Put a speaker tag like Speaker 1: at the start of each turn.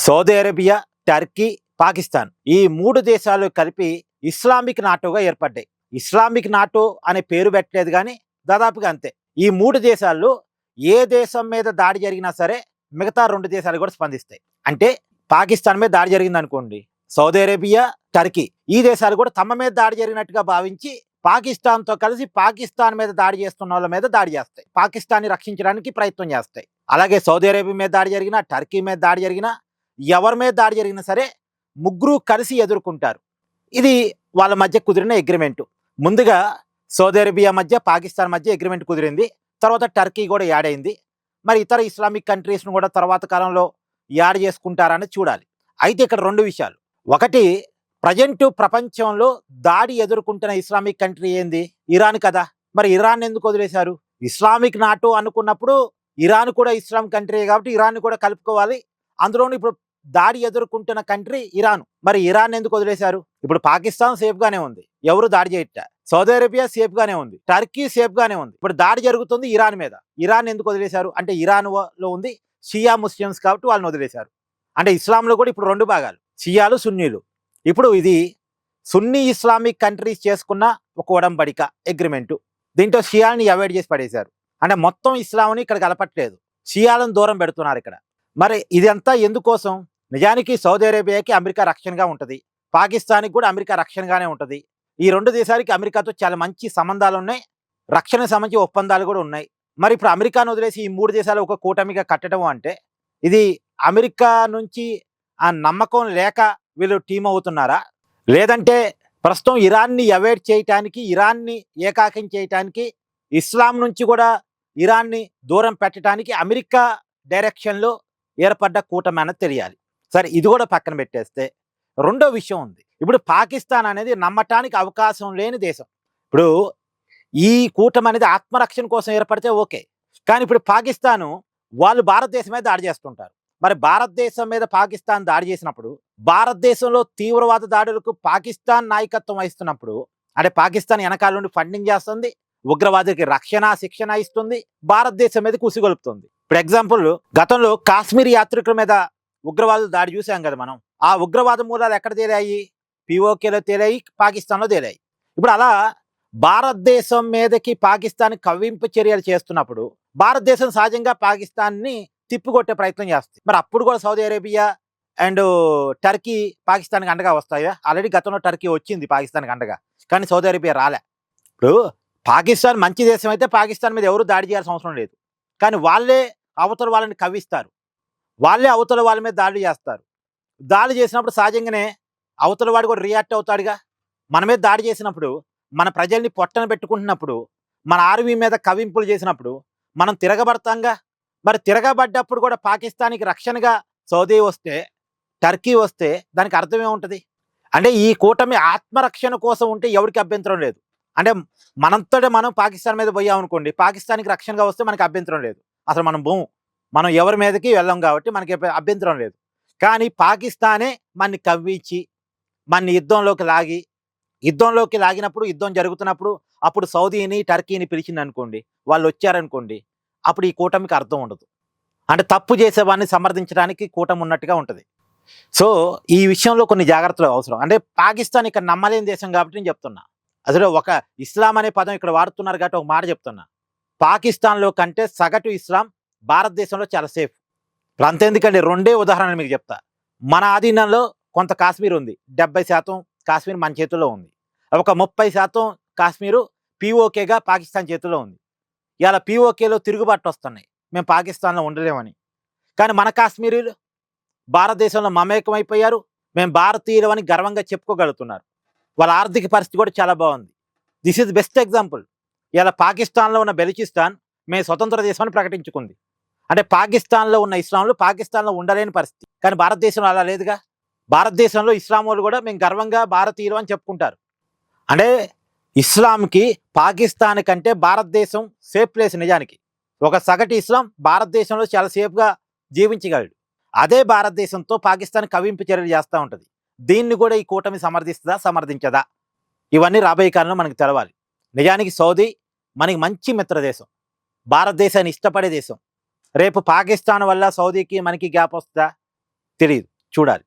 Speaker 1: Saudi Arabia, Turkey, Pakistan ఈ 3 దేశాలు కలిపి ఇస్లామిక్ నాటోగా ఏర్పడ్డాయి. ఇస్లామిక్ నాటో అనే పేరు పెట్టలేదు గానీ దాదాపుగా అంతే. ఈ 3 దేశాల్లో ఏ దేశం మీద దాడి జరిగినా సరే మిగతా 2 దేశాలు కూడా స్పందిస్తాయి. అంటే పాకిస్తాన్ మీద దాడి జరిగిందనుకోండి, సౌదీ అరేబియా, టర్కీ ఈ దేశాలు కూడా తమ మీద దాడి జరిగినట్టుగా భావించి పాకిస్తాన్‌తో కలిసి పాకిస్తాన్ మీద దాడి చేస్తున్నోళ్ళ మీద దాడి చేస్తాయి. పాకిస్తాన్‌ని రక్షించడానికి ప్రయత్నం చేస్తాయి. అలాగే సౌదీ అరేబియా మీద దాడి జరిగినా, టర్కీ మీద దాడి జరిగినా, ఎవరి మీద దాడి జరిగినా సరే ముగ్గురు కలిసి ఎదుర్కొంటారు. ఇది వాళ్ళ మధ్య కుదిరిన అగ్రిమెంట్. ముందుగా సౌదీ అరేబియా మధ్య, పాకిస్తాన్ మధ్య అగ్రిమెంట్ కుదిరింది. తర్వాత టర్కీ కూడా యాడ్ అయింది. మరి ఇతర ఇస్లామిక్ కంట్రీస్‌ను కూడా తర్వాత కాలంలో యాడ్ చేసుకుంటారని చూడాలి. అయితే ఇక్కడ 2 విషయాలు. ఒకటి, ప్రజెంట్ ప్రపంచంలో దాడి ఎదుర్కొంటున్న ఇస్లామిక్ కంట్రీ ఏంది? ఇరాన్ కదా. మరి ఇరాన్ ఎందుకు వదిలేశారు? ఇస్లామిక్ నాటో అనుకున్నప్పుడు ఇరాన్ కూడా ఇస్లాం కంట్రీ కాబట్టి ఇరాన్ కూడా కలుపుకోవాలి. అందులోనూ ఇప్పుడు దాడి ఎదుర్కొంటున్న కంట్రీ ఇరాన్. మరి ఇరాన్ ఎందుకు వదిలేశారు? ఇప్పుడు పాకిస్తాన్ సేఫ్ గానే ఉంది, ఎవరు దాడి చేయట. సౌదీ అరేబియా సేఫ్ గానే ఉంది, టర్కీ సేఫ్ గానే ఉంది. ఇప్పుడు దాడి జరుగుతుంది ఇరాన్ మీద. ఇరాన్ ఎందుకు వదిలేశారు అంటే ఇరాన్ లో ఉంది షియా ముస్లిమ్స్ కాబట్టి వాళ్ళని వదిలేశారు. అంటే ఇస్లాంలో కూడా ఇప్పుడు 2 భాగాలు, షియాలు, సున్నీలు. ఇప్పుడు ఇది సున్నీ ఇస్లామిక్ కంట్రీస్ చేసుకున్న ఒక ఒడంబడిక, అగ్రిమెంటు. దీంట్లో షియాని అవాయిడ్ చేసి పడేశారు. అంటే మొత్తం ఇస్లాంని ఇక్కడ కలపట్లేదు, షియాలను దూరం పెడుతున్నారు ఇక్కడ. మరి ఇదంతా ఎందుకోసం? నిజానికి సౌదీ అరేబియాకి అమెరికా రక్షణగా ఉంటుంది, పాకిస్తాన్కి కూడా అమెరికా రక్షణగానే ఉంటుంది. ఈ 2 దేశాలకి అమెరికాతో చాలా మంచి సంబంధాలు ఉన్నాయి, రక్షణ సంబంధించి ఒప్పందాలు కూడా ఉన్నాయి. మరి ఇప్పుడు అమెరికాను వదిలేసి ఈ 3 దేశాలు ఒక కూటమిగా కట్టడం అంటే ఇది అమెరికా నుంచి ఆ నమ్మకం లేక వీళ్ళు టీం అవుతున్నారా? లేదంటే ప్రస్తుతం ఇరాన్ని అవాయిడ్ చేయటానికి, ఇరాన్ని ఏకాకం చేయటానికి, ఇస్లాం నుంచి కూడా ఇరాన్ని దూరం పెట్టడానికి అమెరికా డైరెక్షన్లో ఏర్పడ్డ కూటమి అన్నది తెలియాలి. సరే, ఇది కూడా పక్కన పెట్టేస్తే రెండో విషయం ఉంది. ఇప్పుడు పాకిస్తాన్ అనేది నమ్మటానికి అవకాశం లేని దేశం. ఇప్పుడు ఈ కూటమి అనేది ఆత్మరక్షణ కోసం ఏర్పడితే ఓకే, కానీ ఇప్పుడు పాకిస్తాను వాళ్ళు భారతదేశం మీద దాడి చేస్తుంటారు. మరి భారతదేశం మీద పాకిస్తాన్ దాడి చేసినప్పుడు, భారతదేశంలో తీవ్రవాద దాడులకు పాకిస్తాన్ నాయకత్వం వహిస్తున్నప్పుడు, అంటే పాకిస్తాన్ వెనకాల నుండి ఫండింగ్ చేస్తుంది, ఉగ్రవాదులకి రక్షణ, శిక్షణ ఇస్తుంది, భారతదేశం మీద కుసిగొలుపుతుంది. ఇప్పుడు ఎగ్జాంపుల్, గతంలో కాశ్మీర్ యాత్రికుల మీద ఉగ్రవాదులు దాడి చూసాం కదా మనం. ఆ ఉగ్రవాద మూలాలు ఎక్కడ తేలాయి? పిఓకేలో తేలాయి, పాకిస్తాన్లో తేలాయి. ఇప్పుడు అలా భారతదేశం మీదకి పాకిస్తాన్ కవ్వింపు చర్యలు చేస్తున్నప్పుడు భారతదేశం సహజంగా పాకిస్తాన్ని తిప్పికొట్టే ప్రయత్నం చేస్తుంది. మరి అప్పుడు కూడా సౌదీ అరేబియా అండ్ టర్కీ పాకిస్తాన్కి అండగా వస్తాయా? ఆల్రెడీ గతంలో టర్కీ వచ్చింది పాకిస్తాన్కి అండగా, కానీ సౌదీ అరేబియా రాలే. ఇప్పుడు పాకిస్తాన్ మంచి దేశం అయితే పాకిస్తాన్ మీద ఎవరు దాడి చేయాల్సిన అవసరం లేదు, కానీ వాళ్ళే అవతల వాళ్ళని కవ్విస్తారు, వాళ్ళే అవతల వాళ్ళ మీద దాడి చేస్తారు. దాడి చేసినప్పుడు సహజంగానే అవతల వాడు కూడా రియాక్ట్ అవుతాడుగా. మన మీద దాడి చేసినప్పుడు, మన ప్రజల్ని పొట్టన పెట్టుకుంటున్నప్పుడు, మన ఆర్మీ మీద కవింపులు చేసినప్పుడు మనం తిరగబడతాంగా. మరి తిరగబడ్డప్పుడు కూడా పాకిస్తాన్కి రక్షణగా సౌదీ వస్తే, టర్కీ వస్తే దానికి అర్థం ఏముంటుంది? అంటే ఈ కూటమి ఆత్మరక్షణ కోసం ఉంటే ఎవరికి అభ్యంతరం లేదు. అంటే మనంతటా మనం పాకిస్తాన్ మీద పోయామనుకోండి, పాకిస్తాన్కి రక్షణగా వస్తే మనకి అభ్యంతరం లేదు. అసలు మనం ఎవరి మీదకి వెళ్ళాం కాబట్టి మనకి అభ్యంతరం లేదు. కానీ పాకిస్తానే మనని కవ్వించి మన యుద్ధంలోకి లాగినప్పుడు, యుద్ధం జరుగుతున్నప్పుడు అప్పుడు సౌదీని, టర్కీని పిలిచింది అనుకోండి, వాళ్ళు వచ్చారనుకోండి, అప్పుడు ఈ కూటమికి అర్థం ఉండదు. అంటే తప్పు చేసేవాడిని సమర్థించడానికి కూటమి ఉన్నట్టుగా ఉంటుంది. సో ఈ విషయంలో కొన్ని జాగ్రత్తలు అవసరం. అంటే పాకిస్తాన్ ఇక్కడ నమ్మలేని దేశం కాబట్టి నేను చెప్తున్నా. అసలు ఒక ఇస్లాం అనే పదం ఇక్కడ వాడుతున్నారు కాబట్టి ఒక మాట చెప్తున్నా. పాకిస్తాన్లో కంటే సగటు ఇస్లాం భారతదేశంలో చాలా సేఫ్. ఇప్పుడు అంతెందుకండి, 2 ఉదాహరణలు మీకు చెప్తా. మన ఆధీనంలో కొంత కాశ్మీర్ ఉంది, 70% కాశ్మీర్ మన చేతుల్లో ఉంది. ఒక 30% కాశ్మీరు పిఓకేగా పాకిస్తాన్ చేతుల్లో ఉంది. ఇలా పిఓకేలో తిరుగుబాటు వస్తున్నాయి, మేము పాకిస్తాన్లో ఉండలేమని. కానీ మన కాశ్మీరీలు భారతదేశంలో మమేకమైపోయారు, మేము భారతీయులు అని గర్వంగా చెప్పుకోగలుగుతున్నారు. వాళ్ళ ఆర్థిక పరిస్థితి కూడా చాలా బాగుంది. This is best example. ఇలా పాకిస్తాన్లో ఉన్న బెలూచిస్తాన్ మేము స్వతంత్ర దేశాన్ని ప్రకటించుకుంది. అంటే పాకిస్తాన్లో ఉన్న ఇస్లాంలు పాకిస్తాన్లో ఉండలేని పరిస్థితి, కానీ భారతదేశంలో అలా లేదుగా. భారతదేశంలో ఇస్లాం వాళ్ళు కూడా మేము గర్వంగా భారతీయులు అని చెప్పుకుంటారు. అంటే ఇస్లాంకి పాకిస్తాన్ కంటే భారతదేశం సేఫ్ ప్లేస్. నిజానికి ఒక సగటు ఇస్లాం భారతదేశంలో చాలా సేఫ్గా జీవించగలడు. అదే భారతదేశంతో పాకిస్తాన్ కవింపు చర్యలు చేస్తూ ఉంటుంది. దీన్ని కూడా ఈ కూటమి సమర్థిస్తుందా, సమర్థించదా? ఇవన్నీ రాబోయే కాలంలో మనకు తెలవాలి. నిజానికి సౌదీ మనకి మంచి మిత్ర దేశం, భారతదేశాన్ని ఇష్టపడే దేశం. రేపు పాకిస్తాన్ వల్ల సౌదీకి మనకి గ్యాప్ వస్తుందా? తెలియదు. చూడాలి.